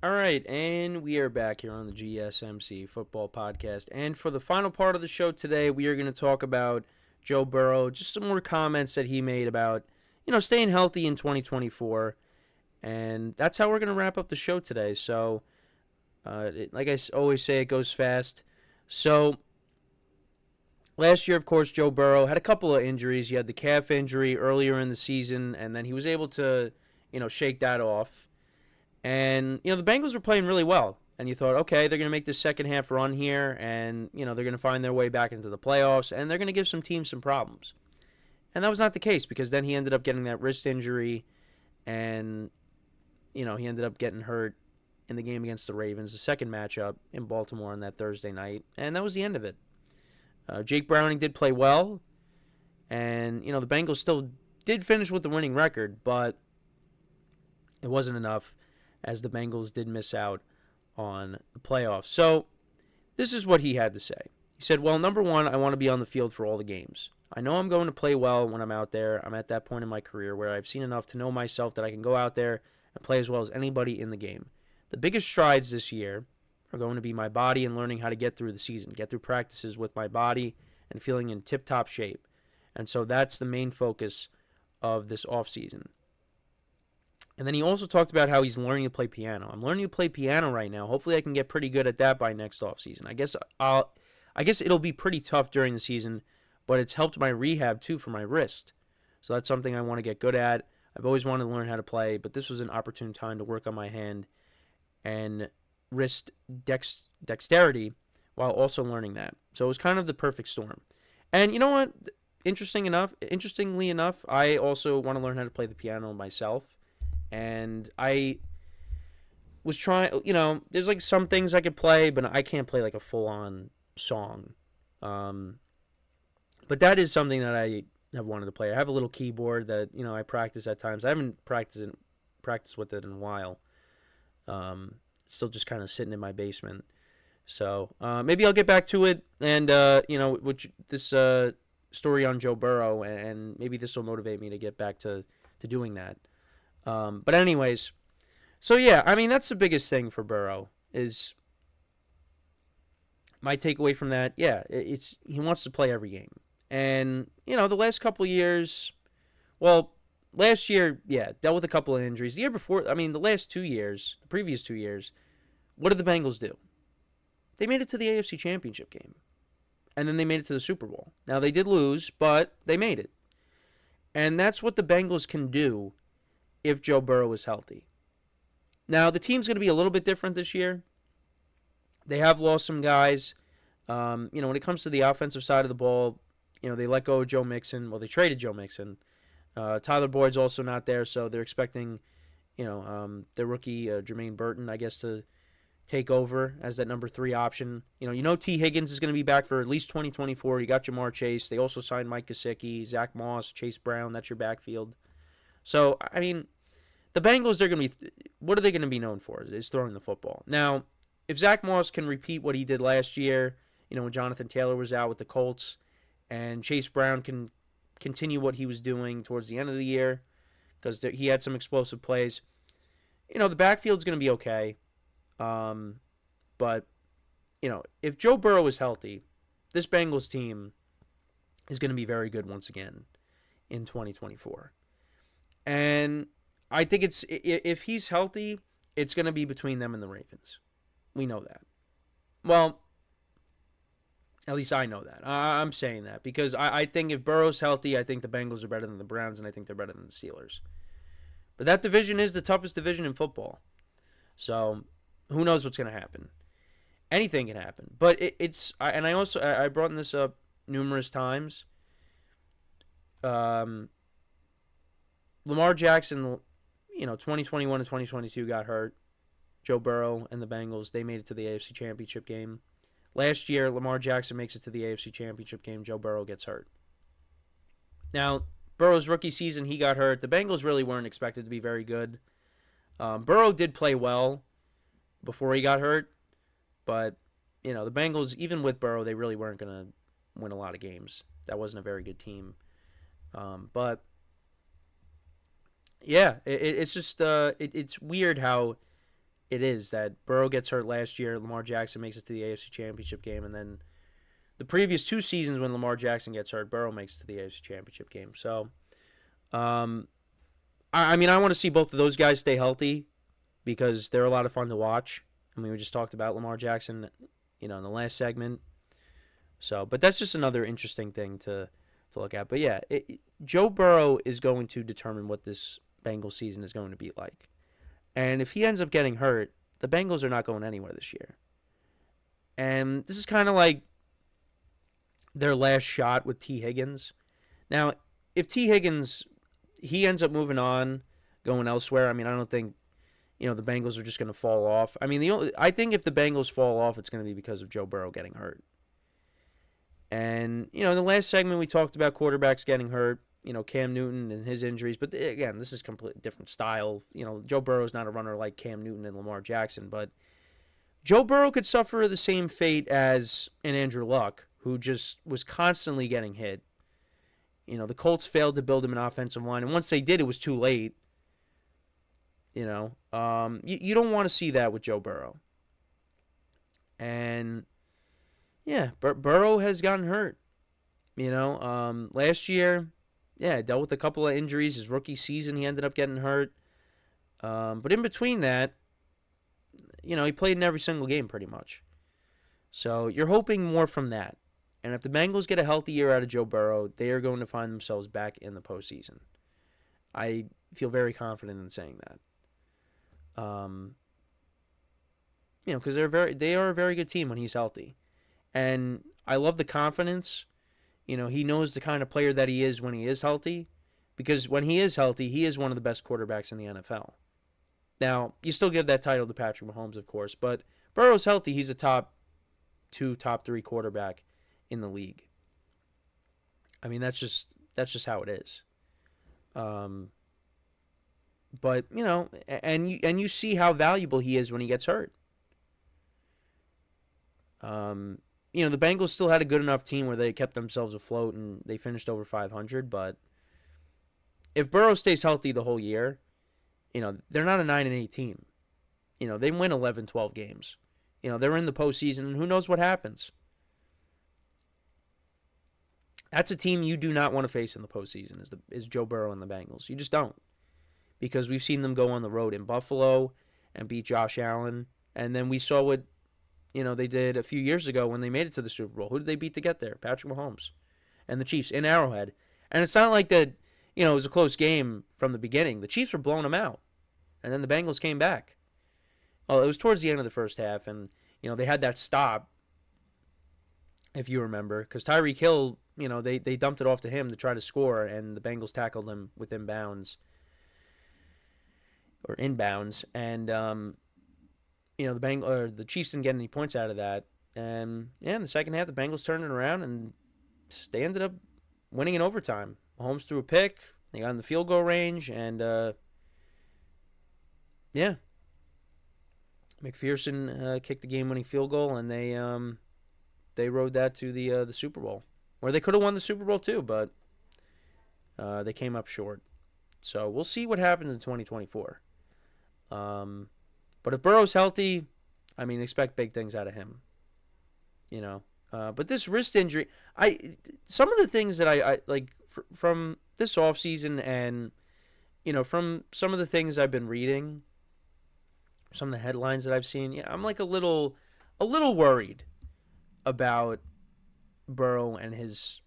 All right, and we are back here on the GSMC Football Podcast. And for the final part of the show today, we are going to talk about Joe Burrow, just some more comments that he made about, staying healthy in 2024. And that's how we're going to wrap up the show today. So, like I always say, it goes fast. So, last year, of course, Joe Burrow had a couple of injuries. He had the calf injury earlier in the season, and then he was able to, shake that off. And, the Bengals were playing really well. And you thought, okay, they're going to make this second half run here, and, they're going to find their way back into the playoffs, and they're going to give some teams some problems. And that was not the case, because then he ended up getting that wrist injury, and, he ended up getting hurt in the game against the Ravens, the second matchup in Baltimore on that Thursday night, and that was the end of it. Jake Browning did play well, and, the Bengals still did finish with the winning record, but it wasn't enough, as the Bengals did miss out on the playoffs. So this is what he had to say. He said, well, number one, I want to be on the field for all the games. I know I'm going to play well when I'm out there. I'm at that point in my career where I've seen enough to know myself that I can go out there and play as well as anybody in the game. The biggest strides this year are going to be my body and learning how to get through the season, get through practices with my body and feeling in tip-top shape. And so that's the main focus of this offseason. And then he also talked about how he's learning to play piano. I'm learning to play piano right now. Hopefully I can get pretty good at that by next offseason. I guess it'll be pretty tough during the season, but it's helped my rehab too for my wrist. So that's something I want to get good at. I've always wanted to learn how to play, but this was an opportune time to work on my hand and wrist dexterity while also learning that. So it was kind of the perfect storm. And you know what? Interestingly enough, I also want to learn how to play the piano myself. And I was trying, there's like some things I could play, but I can't play like a full-on song. But that is something that I have wanted to play. I have a little keyboard that, I practice at times. I haven't practiced with it in a while. It's still just kind of sitting in my basement. So maybe I'll get back to it. And, this story on Joe Burrow, and maybe this will motivate me to get back to doing that. But anyways, so yeah, I mean, that's the biggest thing for Burrow is my takeaway from that. Yeah, it's he wants to play every game. And, the last couple of years, well, last year, yeah, dealt with a couple of injuries. The year before, the previous 2 years, what did the Bengals do? They made it to the AFC Championship game. And then they made it to the Super Bowl. Now, they did lose, but they made it. And that's what the Bengals can do if Joe Burrow is healthy. Now, the team's going to be a little bit different this year. They have lost some guys. When it comes to the offensive side of the ball, they let go of Joe Mixon. Well, they traded Joe Mixon. Tyler Boyd's also not there, so they're expecting, their rookie, Jermaine Burton, I guess, to take over as that number 3 option. T. Higgins is going to be back for at least 2024. You got Jamar Chase. They also signed Mike Gesicki, Zach Moss, Chase Brown. That's your backfield. So, the Bengals, what are they going to be known for? Is throwing the football. Now, if Zach Moss can repeat what he did last year, when Jonathan Taylor was out with the Colts, and Chase Brown can continue what he was doing towards the end of the year, because he had some explosive plays, the backfield's going to be okay. But, if Joe Burrow is healthy, this Bengals team is going to be very good once again in 2024. And I think if he's healthy, it's going to be between them and the Ravens. We know that. Well, at least I know that. I'm saying that because I think if Burrow's healthy, I think the Bengals are better than the Browns, and I think they're better than the Steelers. But that division is the toughest division in football. So who knows what's going to happen? Anything can happen. But I brought this up numerous times. Lamar Jackson, 2021 and 2022 got hurt. Joe Burrow and the Bengals, they made it to the AFC Championship game. Last year, Lamar Jackson makes it to the AFC Championship game. Joe Burrow gets hurt. Now, Burrow's rookie season, he got hurt. The Bengals really weren't expected to be very good. Burrow did play well before he got hurt, but, the Bengals, even with Burrow, they really weren't going to win a lot of games. That wasn't a very good team. But yeah, it's just it's weird how it is that Burrow gets hurt last year, Lamar Jackson makes it to the AFC Championship game, and then the previous 2 seasons when Lamar Jackson gets hurt, Burrow makes it to the AFC Championship game. So, I mean, I want to see both of those guys stay healthy because they're a lot of fun to watch. I mean, we just talked about Lamar Jackson, in the last segment. So, but that's just another interesting thing to look at. But yeah, Joe Burrow is going to determine what this Bengals season is going to be like. And if he ends up getting hurt, the Bengals are not going anywhere this year. And this is kind of like their last shot with T. Higgins. Now, if T. Higgins, he ends up moving on, going elsewhere, I mean, I don't think, the Bengals are just going to fall off. I mean, I think if the Bengals fall off, it's going to be because of Joe Burrow getting hurt. And, in the last segment, we talked about quarterbacks getting hurt, Cam Newton and his injuries. But, again, this is completely different style. Joe Burrow is not a runner like Cam Newton and Lamar Jackson. But Joe Burrow could suffer the same fate as an Andrew Luck, who just was constantly getting hit. The Colts failed to build him an offensive line. And once they did, it was too late. You don't want to see that with Joe Burrow. And, yeah, Burrow has gotten hurt. Last year, dealt with a couple of injuries. His rookie season, he ended up getting hurt. But in between that, he played in every single game pretty much. So you're hoping more from that. And if the Bengals get a healthy year out of Joe Burrow, they are going to find themselves back in the postseason. I feel very confident in saying that. Because they are a very good team when he's healthy. And I love the confidence. He knows the kind of player that he is when he is healthy. Because when he is healthy, he is one of the best quarterbacks in the NFL. Now, you still give that title to Patrick Mahomes, of course. But Burrow's healthy. He's a top 2, top 3 quarterback in the league. I mean, that's just how it is. But, and you see how valuable he is when he gets hurt. The Bengals still had a good enough team where they kept themselves afloat and they finished over 500. But if Burrow stays healthy the whole year, they're not a 9-8 team. They win 11, 12 games. They're in the postseason, and who knows what happens. That's a team you do not want to face in the postseason, is Joe Burrow and the Bengals. You just don't. Because we've seen them go on the road in Buffalo and beat Josh Allen. And then we saw what, they did a few years ago when they made it to the Super Bowl. Who did they beat to get there? Patrick Mahomes and the Chiefs in Arrowhead. And it's not like that, it was a close game from the beginning. The Chiefs were blowing them out. And then the Bengals came back. Well, it was towards the end of the first half. And, they had that stop, if you remember. Because Tyreek Hill, they dumped it off to him to try to score. And the Bengals tackled him within bounds. Or inbounds, and the Chiefs didn't get any points out of that. And in the second half, the Bengals turned it around, and they ended up winning in overtime. Mahomes threw a pick, they got in the field goal range, and McPherson kicked the game-winning field goal, and they rode that to the Super Bowl, where they could have won the Super Bowl too, but they came up short. So we'll see what happens in 2024. But if Burrow's healthy, I mean, expect big things out of him. But this wrist injury, some of the things that I like from this offseason and, from some of the things I've been reading, some of the headlines that I've seen, I'm like a little worried about Burrow and his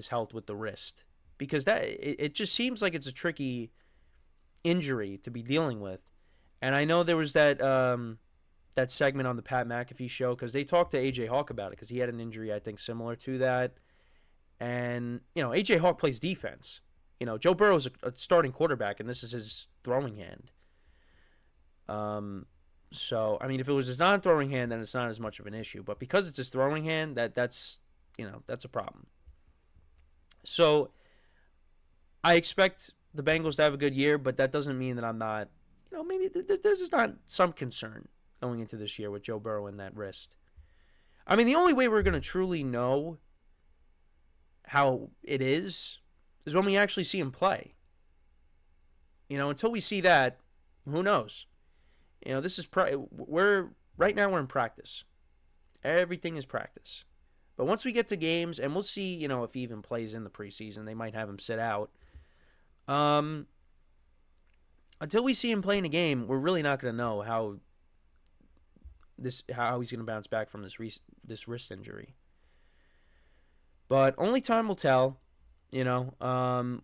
health with the wrist, because it just seems like it's a tricky injury to be dealing with. And I know there was that segment on the Pat McAfee show, because they talked to A.J. Hawk about it, because he had an injury, I think, similar to that. And, A.J. Hawk plays defense. Joe Burrow's a starting quarterback, and this is his throwing hand. So, I mean, if it was his non-throwing hand, then it's not as much of an issue. But because it's his throwing hand, that's a problem. So, I expect the Bengals to have a good year, but that doesn't mean that I'm not, maybe there's just not some concern going into this year with Joe Burrow and that wrist. I mean, the only way we're going to truly know how it is when we actually see him play. Until we see that, who knows? This is we're right now we're in practice. Everything is practice. But once we get to games, and we'll see, if he even plays in the preseason, they might have him sit out. Until we see him playing a game, we're really not going to know how he's going to bounce back from this wrist injury. But only time will tell. We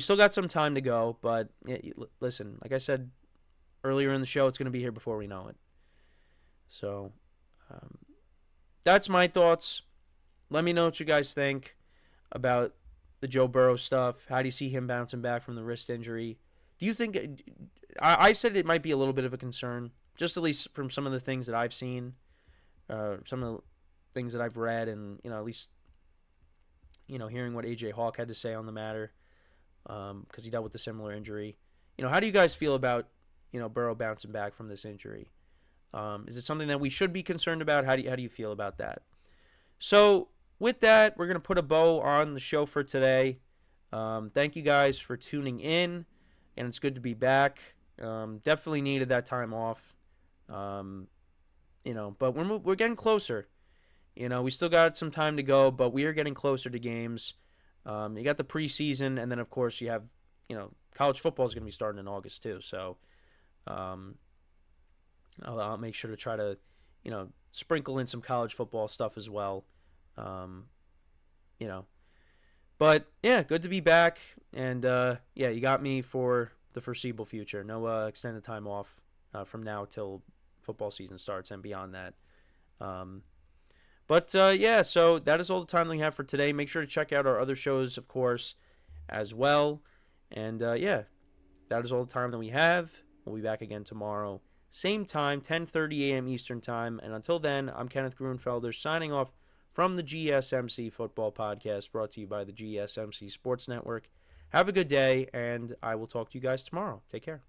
still got some time to go. But listen, like I said earlier in the show, it's going to be here before we know it. So that's my thoughts. Let me know what you guys think about the Joe Burrow stuff. How do you see him bouncing back from the wrist injury? Do you think... I said it might be a little bit of a concern, just at least from some of the things that I've seen, some of the things that I've read, and, at least, hearing what A.J. Hawk had to say on the matter, because he dealt with a similar injury. How do you guys feel about, Burrow bouncing back from this injury? Is it something that we should be concerned about? How do you feel about that? So, with that, we're going to put a bow on the show for today. Thank you guys for tuning in, and it's good to be back. Definitely needed that time off. But we're getting closer. We still got some time to go, but we are getting closer to games. You got the preseason, and then, of course, you have, college football is going to be starting in August, too. So, I'll make sure to try to, sprinkle in some college football stuff as well. But yeah, good to be back. And you got me for the foreseeable future. No extended time off from now till football season starts and beyond that. So that is all the time we have for today. Make sure to check out our other shows, of course, as well. And that is all the time that we have. We'll be back again tomorrow. Same time, 10:30 a.m. Eastern Time. And until then, I'm Kenneth Grunfelder signing off from the GSMC Football Podcast, brought to you by the GSMC Sports Network. Have a good day, and I will talk to you guys tomorrow. Take care.